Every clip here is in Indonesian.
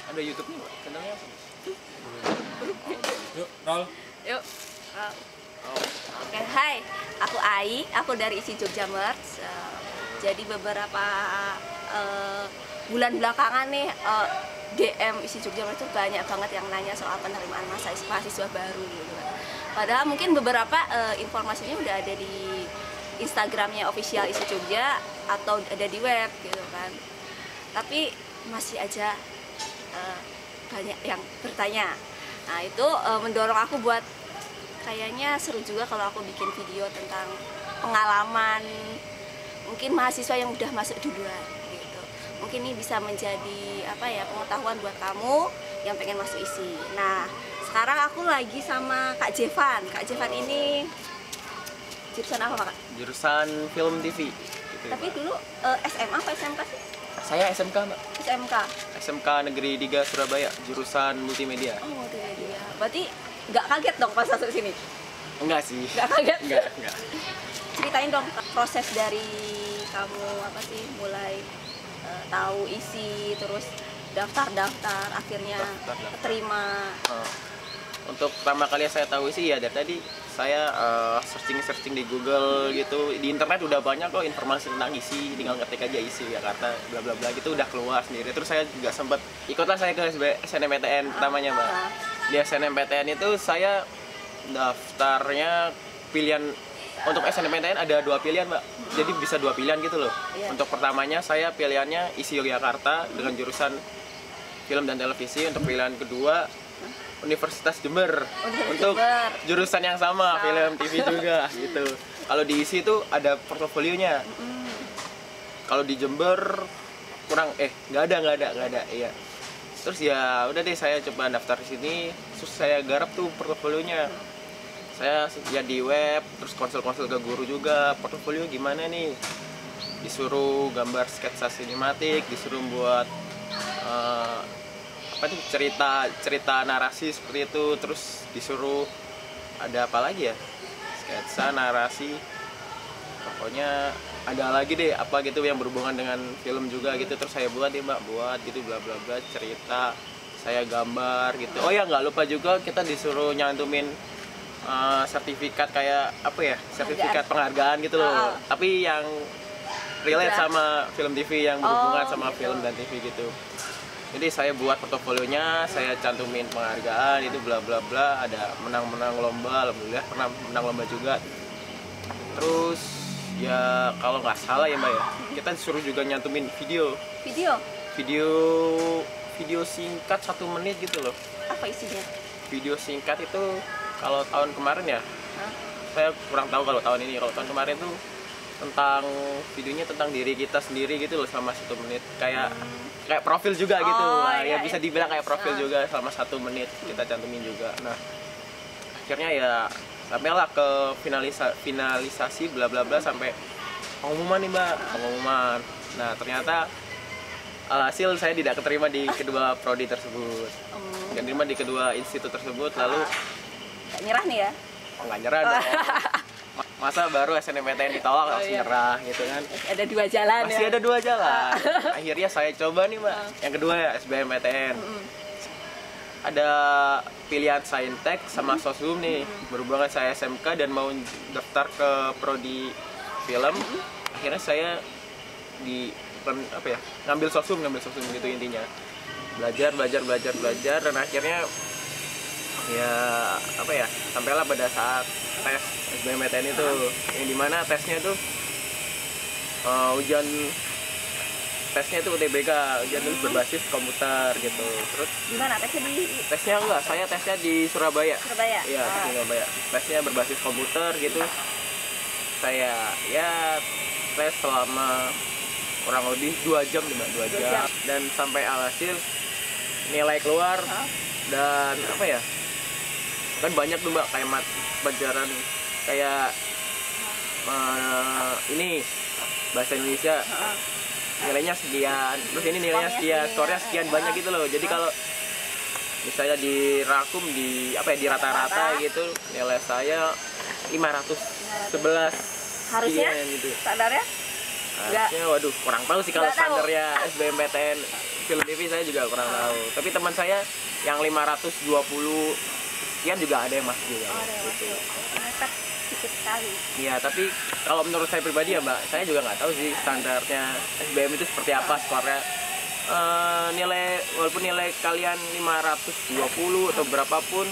Ada YouTube-nya, Mbak? Channelnya apa? Yuk, roll. Yuk. Oh. Oke, hai. Aku Ai, aku dari Isi Jogja Merch. Jadi beberapa bulan belakangan nih DM Isi Jogja Merch itu banyak banget yang nanya soal penerimaan mahasiswa baru gitu kan. Padahal mungkin beberapa informasinya udah ada di Instagramnya official Isi Jogja atau ada di web gitu kan. Tapi masih aja banyak yang bertanya. Nah itu mendorong aku buat kayaknya seru juga kalau aku bikin video tentang pengalaman mungkin mahasiswa yang udah masuk duluan gitu. Mungkin ini bisa menjadi apa ya, pengetahuan buat kamu yang pengen masuk Isi. Nah sekarang aku lagi sama Kak Jevan. Kak Jevan ini jurusan apa Kak? Jurusan film TV gitu. Tapi dulu SMA apa SMK sih? Saya SMK, Mbak. SMK. SMK Negeri 3 Surabaya, jurusan multimedia. Oh multimedia. Berarti nggak kaget dong pas masuk sini? Enggak sih. Nggak kaget? Enggak. Ceritain dong proses dari kamu apa sih mulai tahu Isi, terus daftar akhirnya Daftar. terima. Untuk pertama kali saya tahu Isi ya dari tadi saya searching di Google gitu. Di internet udah banyak kok informasi tentang Isi, tinggal ngetik aja Isi Jakarta bla bla bla gitu udah keluar sendiri. Terus saya juga sempat ikutlah saya ke SNMPTN pertamanya, Mbak. Di SNMPTN itu saya daftarnya pilihan untuk SNMPTN ada 2 pilihan, Mbak. Jadi bisa 2 pilihan gitu loh. Iya. Untuk pertamanya saya pilihannya Isi Yogyakarta dengan jurusan film dan televisi. Untuk pilihan kedua Universitas Jember untuk Jember. jurusan yang sama, film TV juga gitu. Kalau di Isi itu ada portofolionya. Kalau di Jember kurang nggak ada iya. Terus ya udah deh saya coba daftar di sini, terus saya garap tuh portofolionya. Saya ya di web, terus konsul ke guru juga, portofolio gimana nih? Disuruh gambar sketsa sinematik, disuruh buat apa tuh cerita narasi seperti itu, terus disuruh ada apa lagi ya, sketsa narasi, pokoknya ada lagi deh apa gitu yang berhubungan dengan film juga gitu. Terus saya buat Mbak gitu bla bla bla, cerita saya gambar gitu. Oh ya nggak lupa juga kita disuruh nyantumin sertifikat kayak apa ya, sertifikat penghargaan gitu loh, tapi yang relate sama film TV, yang berhubungan sama gitu. film dan TV gitu. Jadi saya buat portofolionya, saya cantumin penghargaan itu bla bla bla, ada menang lomba, alhamdulillah pernah menang lomba juga. Terus ya kalau nggak salah ya Mbak ya, kita disuruh juga nyantumin video singkat 1 menit gitu loh. Apa isinya? Video singkat itu kalau tahun kemarin ya, saya kurang tahu kalau tahun ini. Kalau tahun kemarin tuh tentang videonya tentang diri kita sendiri gitu loh selama 1 menit, kayak profil juga gitu. Nah, iya, ya bisa dibilang kayak profil juga selama 1 menit kita cantumin juga. Nah akhirnya ya sampailah ke finalisasi bla bla bla sampai pengumuman nih Mbak, pengumuman. Nah ternyata alhasil saya tidak keterima di kedua prodi tersebut, keterima di kedua institut tersebut. Lalu Gak nyerah nih ya? nggak nyerah dong. Masa baru SNMPTN ditolak langsung nyerah gitu kan. Masih ada 2 jalan. Masih ada 2 jalan. Akhirnya saya coba nih Mbak, yang kedua ya SBMPTN. Ada pilihan Saintek sama Sosum nih. Berhubungan saya SMK dan mau daftar ke prodi film, akhirnya saya ngambil Sosum gitu intinya. Belajar dan akhirnya ya apa ya, sampailah pada saat tes SBMPTN itu, yang dimana tesnya itu tesnya itu UTBK, ujian tulis berbasis komputer gitu. Terus Gimana tesnya saya tesnya di Surabaya. Iya, di Surabaya. Tesnya berbasis komputer gitu. Saya ya tes selama kurang lebih 2 jam nih Mbak, 2 jam. Dan sampai alhasil nilai keluar. Dan apa ya, kan banyak tuh Mbak kayak pelajaran kayak ini bahasa Indonesia nilainya sekian, terus ini nilainya sekian, skornya sekian, banyak gitu loh. Jadi kalau misalnya dirakum di rata-rata gitu, nilai saya 511 harusnya gitu. standarnya? Harusnya waduh kurang tahu sih kalau standarnya SBMPTN. film TV saya juga kurang tahu. Tapi teman saya yang 520 sekian juga ada yang masuk juga. Gitu. Mepet sedikit sekali. Iya, tapi kalau menurut saya pribadi ya Mbak, saya juga nggak tahu sih standarnya SBM itu seperti apa skornya. Walaupun nilai kalian 520 atau berapapun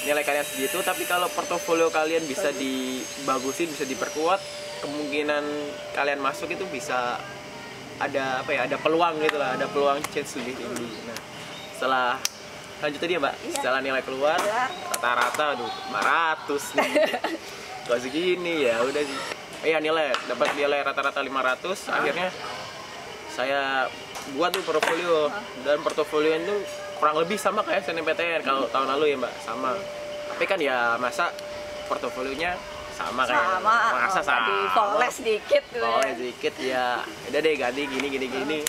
nilai kalian segitu, tapi kalau portofolio kalian bisa dibagusin, bisa diperkuat, kemungkinan kalian masuk itu bisa ada ada peluang gitu lah, ada peluang chance lebih tinggi. Nah, setelah lanjut tadi ya Mbak, setelah nilai keluar rata-rata 500 nih. Kok segini ya udah sih. Iya, dapat nilai rata-rata 500, akhirnya saya buat tuh portofolio, dan portofolio itu kurang lebih sama kayak SNMPTN kalau tahun lalu ya Mbak, sama. Tapi kan ya masa portofolionya sama kayak masa sama. Poles sedikit tuh. Poles sedikit ya. Udah deh ganti gini.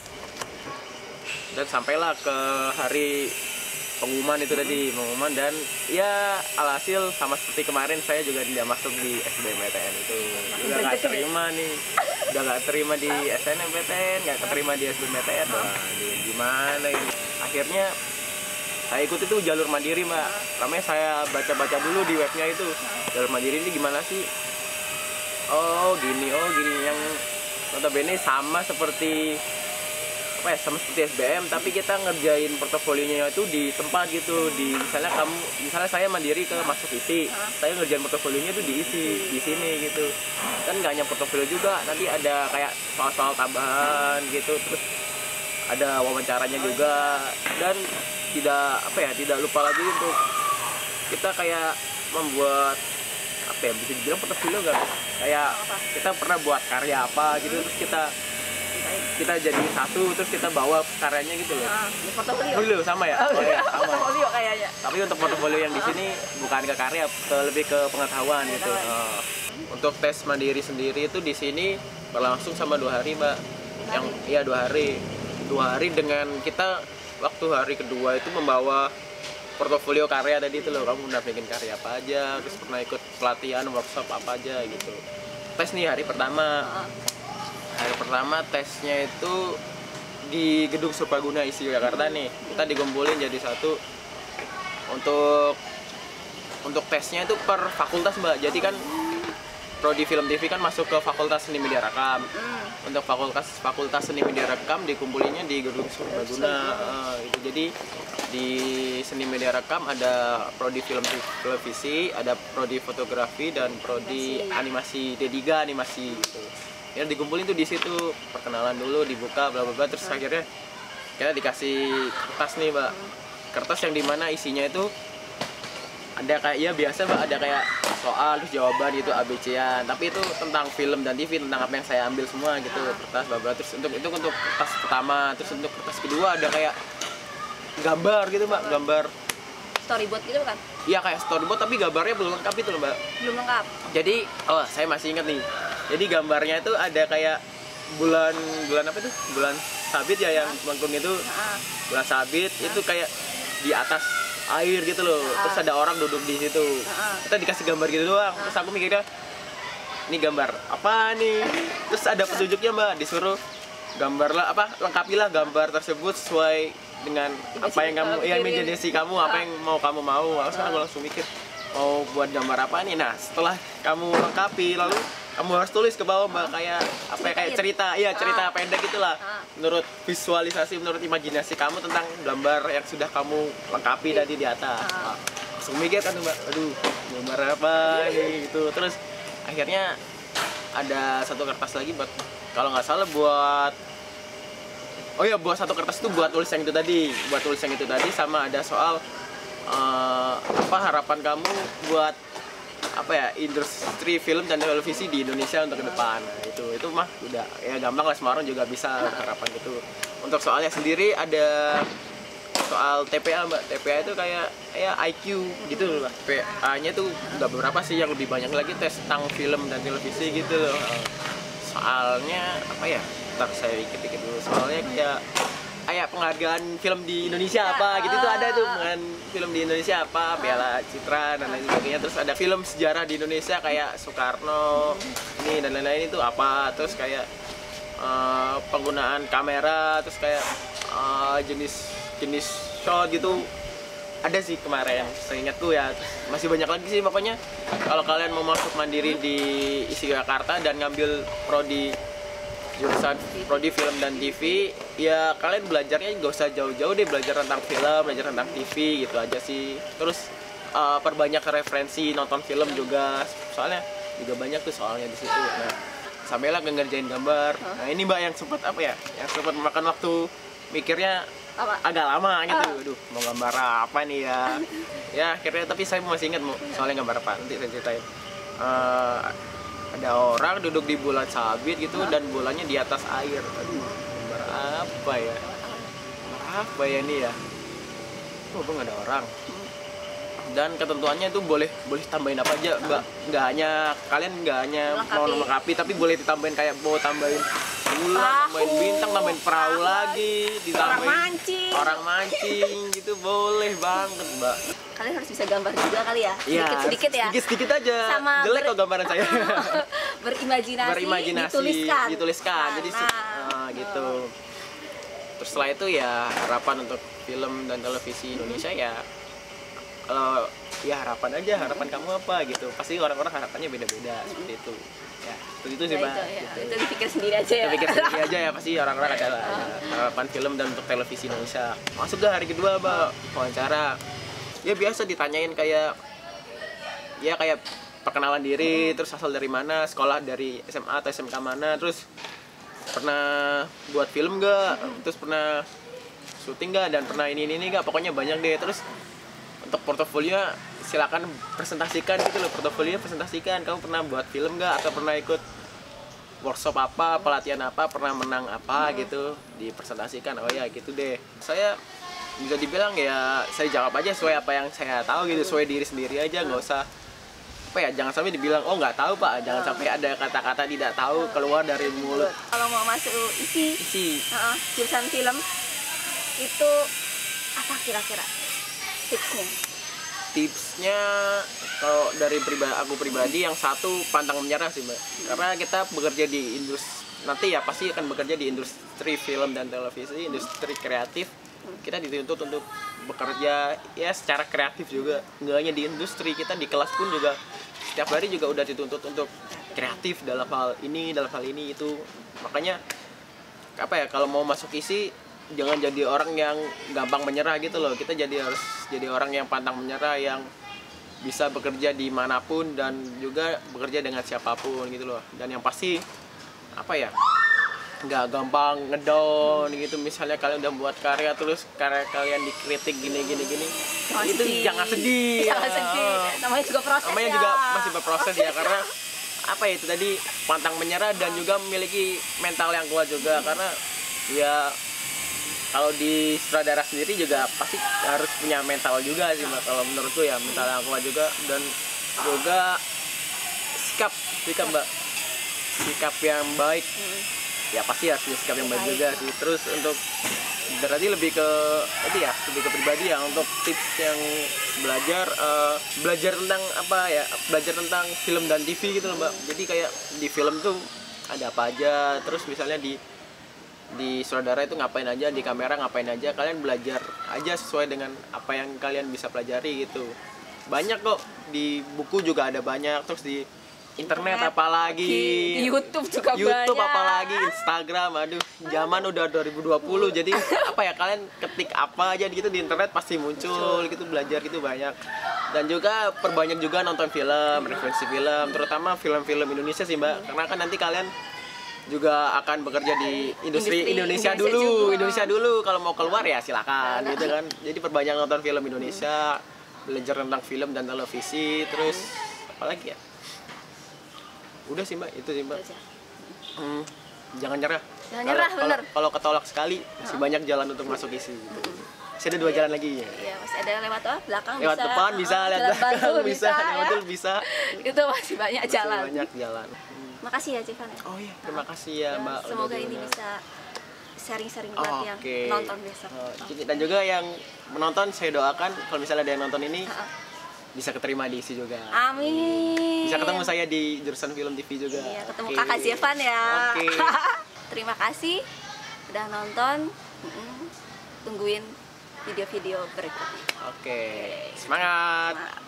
Dan sampailah ke hari pengumuman itu tadi, dan ya alhasil sama seperti kemarin saya juga tidak masuk di SBMPTN itu. Udah nggak terima nih. Udah nggak terima di SNMPTN, nggak keterima di SBMPTN. Wah, gimana ini? Akhirnya saya ikut itu jalur mandiri Mbak. Namanya saya baca-baca dulu di webnya itu. Jalur mandiri ini gimana sih? Oh gini yang notabene sama seperti sama seperti SBM, tapi kita ngerjain portofolionya itu di tempat gitu. Misalnya saya mandiri ke masuk isi, saya ngerjain portofolionya itu di sini gitu. Kan nggak hanya portofolio juga, nanti ada kayak soal-soal tambahan gitu, terus ada wawancaranya juga, dan tidak lupa lagi untuk kita kayak membuat bisa dibilang portofolio nggak, kayak kita pernah buat karya apa gitu, terus kita jadi satu, terus kita bawa karyanya gitu loh. Portofolio sama ya? Oh, ya sama. Portofolio kayaknya. Tapi untuk portofolio yang di sini bukan ke karya, lebih ke pengetahuan gitu. Untuk tes mandiri sendiri itu di sini berlangsung sama 2 hari Mbak. Yang 2 hari dengan kita waktu hari kedua itu membawa portofolio karya tadi itu loh, kamu udah bikin karya apa aja, terus pernah ikut pelatihan workshop apa aja gitu. Tes nih hari pertama tesnya itu di Gedung Serbaguna ISI Jakarta nih, kita dikumpulin jadi satu. Untuk tesnya itu per fakultas Mbak, jadi kan prodi film TV kan masuk ke fakultas seni media rekam. Untuk fakultas seni media rekam dikumpulinnya di Gedung Serbaguna gitu. Jadi di seni media rekam ada prodi film televisi, ada prodi fotografi, dan prodi animasi D3 animasi gitu. Ya dikumpulin tuh di situ, perkenalan dulu, dibuka bla bla bla, terus akhirnya kita dikasih kertas nih Mbak. Kertas yang dimana isinya itu ada kayak biasa Mbak, ada kayak soal terus jawaban gitu ABC-an, tapi itu tentang film dan TV, tentang apa yang saya ambil semua gitu, kertas bla bla. Terus untuk kertas pertama, terus untuk kertas kedua ada kayak gambar gitu Mbak, gambar storyboard gitu kan? Iya, kayak storyboard tapi gambarnya belum lengkap itu loh Mbak. Belum lengkap. Jadi saya masih ingat nih. Jadi gambarnya itu ada kayak bulan apa itu? Bulan sabit ya, yang melengkung itu. Bulan sabit itu kayak di atas air gitu loh. Terus ada orang duduk di situ. Kita dikasih gambar gitu doang. Terus aku mikirnya, ini gambar apa nih? Terus ada petunjuknya Mbak, disuruh gambarlah lengkapilah gambar tersebut sesuai dengan apa yang kamu imajinasi kamu, apa yang kamu mau. Aku langsung mikir mau buat gambar apa nih. Nah, setelah kamu lengkapi, lalu kamu harus tulis ke bawah Mbak, kayak cerita pendek gitulah. Menurut visualisasi, menurut imajinasi kamu tentang gambar yang sudah kamu lengkapi tadi di atas. Langsung mikir kan Mbak, aduh gambar apa nih gitu. Terus akhirnya ada satu kertas lagi buat, kalau nggak salah buat satu kertas itu buat tulis yang itu tadi, sama ada soal harapan kamu buat industri film dan televisi di Indonesia untuk ke depan. Nah, itu mah udah ya gampang lah, semua orang juga bisa harapan gitu. Untuk soalnya sendiri ada soal TPA Mbak. TPA itu kayak IQ gitu loh. TPA-nya tuh nggak beberapa sih, yang lebih banyak lagi tes tentang film dan televisi gitu loh. Soalnya ntar saya pikir dulu. Soalnya kayak penghargaan film di Indonesia gitu tuh ada tuh, penghargaan film di Indonesia Piala Citra dan lain sebagainya. Terus ada film sejarah di Indonesia kayak Soekarno ini dan lain-lain itu terus kayak penggunaan kamera, terus kayak jenis shot gitu ada sih kemarin, seingatku ya. Masih banyak lagi sih pokoknya. Kalau kalian mau masuk mandiri di ISI Jakarta dan ngambil prodi jurusan prodi film dan TV, ya kalian belajarnya nggak usah jauh-jauh deh, belajar tentang film, belajar tentang TV gitu aja sih. Terus perbanyak referensi nonton film juga, soalnya juga banyak tuh soalnya di situ. Nah, sampailah ngerjain gambar. Nah ini mbak yang sempat apa ya, yang sempat memakan waktu mikirnya agak lama gitu. Aduh, mau gambar apa nih ya? Ya akhirnya, tapi saya masih ingat soalnya gambar apa, nanti saya ceritain. Ada orang duduk di bulan sabit gitu dan bulannya di atas air. Aduh, gambar apa ya? Gambar apa ya ini ya? Oh, bang ada orang. Dan ketentuannya itu boleh tambahin apa aja, nggak hanya kalian nggak hanya mau melengkapi, tapi boleh ditambahin kayak mau tambahin bulan, tambahin bintang, tambahin perahu lagi, ditambahin orang mancing gitu, boleh banget mbak. Kalian harus bisa gambar juga kali ya, sedikit ya, sedikit aja. Sama jelek kok gambaran saya. berimajinasi dituliskan. Jadi gitu. Terus setelah itu ya harapan untuk film dan televisi Indonesia ya, kalau ya harapan kamu apa gitu, pasti orang-orang harapannya beda-beda seperti itu ya. Itu sih mbak, itu dipikir sendiri aja ya, pasti orang-orang ada harapan film dan untuk televisi Indonesia. Masuk ke hari kedua mbak, wawancara ya biasa ditanyain kayak perkenalan diri, terus asal dari mana, sekolah dari SMA atau SMK mana, terus pernah buat film nggak, terus pernah syuting nggak, dan pernah ini nggak, pokoknya banyak deh. Terus untuk portofolio silakan presentasikan gitu loh, portofolio presentasikan, kamu pernah buat film nggak, atau pernah ikut workshop apa, pelatihan apa, pernah menang apa gitu, dipresentasikan. Oh ya gitu deh. Saya bisa dibilang ya saya jawab aja sesuai apa yang saya tahu gitu, sesuai diri sendiri aja, nggak usah apa ya, jangan sampai dibilang oh nggak tahu pak, jangan sampai ada kata-kata tidak tahu keluar dari mulut. Kalau mau masuk ISI. Jurusan film itu apa kira-kira tipsnya? Kalau dari aku pribadi, yang satu pantang menyerah sih mbak, karena kita bekerja di industri, nanti ya pasti akan bekerja di industri film dan televisi, industri kreatif. Kita dituntut untuk bekerja ya secara kreatif juga, nggak hanya di industri, kita di kelas pun juga setiap hari juga udah dituntut untuk kreatif dalam hal ini itu. Makanya apa ya, kalau mau masuk ISI jangan jadi orang yang gampang menyerah gitu loh. Kita harus jadi orang yang pantang menyerah, yang bisa bekerja dimanapun dan juga bekerja dengan siapapun gitu loh. Dan yang pasti apa ya, nggak gampang ngedown gitu. Misalnya kalian udah buat karya, terus karya kalian dikritik gini itu jangan sedih. Namanya juga proses, namanya juga masih berproses ya. Karena apa ya, itu tadi pantang menyerah dan juga memiliki mental yang kuat juga. Karena ya kalau di sutradara sendiri juga pasti harus punya mental juga sih mbak, kalau menurutku ya, mental yang kuat juga. Dan juga sikap mbak, sikap yang baik ya, pasti harus punya sikap yang baik juga sih. Terus untuk berarti lebih ke pribadi ya, untuk tips yang belajar tentang apa ya, belajar tentang film dan TV gitu loh mbak. Jadi kayak di film tuh ada apa aja, terus misalnya di sutradara itu ngapain aja, di kamera ngapain aja, kalian belajar aja sesuai dengan apa yang kalian bisa pelajari gitu. Banyak kok, di buku juga ada banyak, terus di internet apalagi, di YouTube juga YouTube banyak, apalagi Instagram. Aduh, zaman udah 2020, jadi apa ya, kalian ketik apa aja gitu di internet pasti muncul gitu, belajar gitu banyak. Dan juga perbanyak juga nonton film, referensi film, terutama film-film Indonesia sih mbak, karena kan nanti kalian juga akan bekerja di industri Indonesia dulu. Kalau mau keluar ya silakan gitu kan. Jadi perbanyak nonton film Indonesia, belajar tentang film dan televisi. Terus apalagi ya, udah sih mbak, itu sih mbak. Jangan nyerah. Bener. Kalau ketolak sekali masih banyak jalan untuk masuk ISI gitu. Masih ada 2 jalan lagi ya. Iya, masih ada lewat belakang, lewat bisa, depan bisa, lewat belakang bisa, lewat bisa. Itu masih banyak jalan. Makasih ya Civan. Oh iya, terima kasih ya mbak. Semoga ini bisa sharing-sharing buat yang nonton besok. Dan juga yang menonton, saya doakan kalau misalnya ada yang nonton ini bisa keterima di ISI juga. Amin. Bisa ketemu saya di jurusan film TV juga. Iya, ketemu kakak Civan ya. Oke. Terima kasih udah nonton. Tungguin video-video berikutnya. Oke, semangat.